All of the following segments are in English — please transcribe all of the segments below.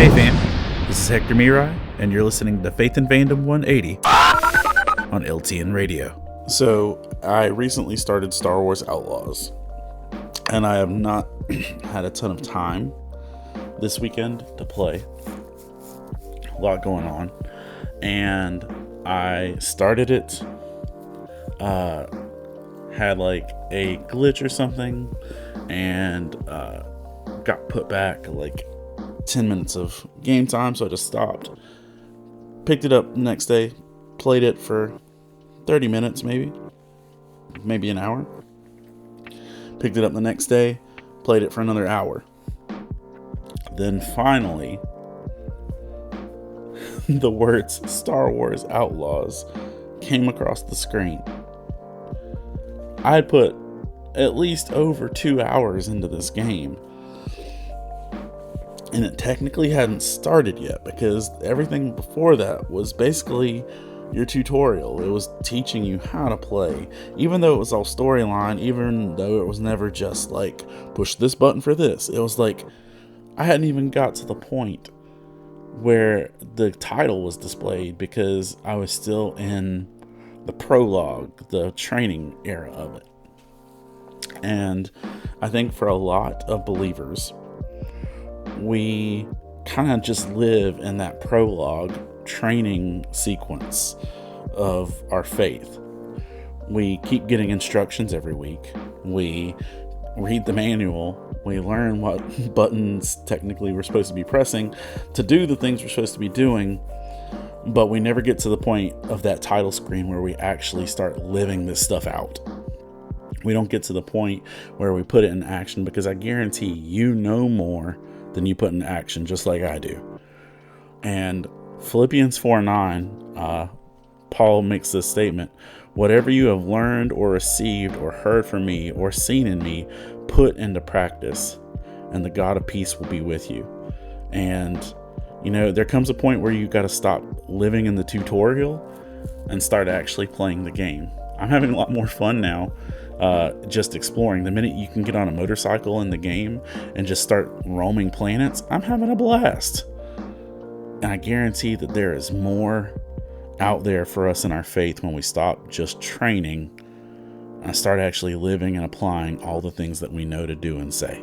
Hey fam, this is Hector Mirai, and you're listening to Faith and Fandom 180 on LTN Radio. So, I recently started Star Wars Outlaws, and I have not had a ton of time this weekend to play. A lot going on, and I started it, had like a glitch or something, and got put back like 10 minutes of game time, so I just stopped. Picked it up the next day, played it for 30 minutes maybe an hour. Picked it up the next day, played it for another hour. Then finally, the words Star Wars Outlaws came across the screen. I had put at least over 2 hours into this game, and it technically hadn't started yet because everything before that was basically your tutorial. It was teaching you how to play, even though it was all storyline, even though it was never just like push this button for this. It was like I hadn't even got to the point where the title was displayed because I was still in the prologue, the training era of it. And I think for a lot of believers, we kind of just live in that prologue training sequence of our faith. We keep getting instructions every week. We read the manual. We learn what buttons technically we're supposed to be pressing to do the things we're supposed to be doing. But we never get to the point of that title screen where we actually start living this stuff out. We don't get to the point where we put it in action, because I guarantee you know more than you put in action, just like I do. And Philippians 4:9, Paul makes this statement: whatever you have learned or received or heard from me or seen in me, put into practice, and the God of peace will be with you. And you know, there comes a point where you got to stop living in the tutorial and start actually playing the game. I'm having a lot more fun now, just exploring. The minute you can get on a motorcycle in the game and just start roaming planets, I'm having a blast. And I guarantee that there is more out there for us in our faith when we stop just training and start actually living and applying all the things that we know to do and say.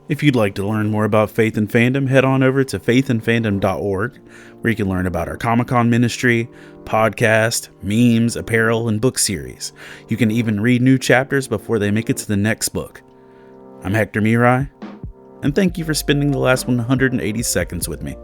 If you'd like to learn more about Faith and Fandom, head on over to faithandfandom.org, where you can learn about our Comic-Con ministry, podcast, memes, apparel, and book series. You can even read new chapters before they make it to the next book. I'm Hector Mirai, and thank you for spending the last 180 seconds with me.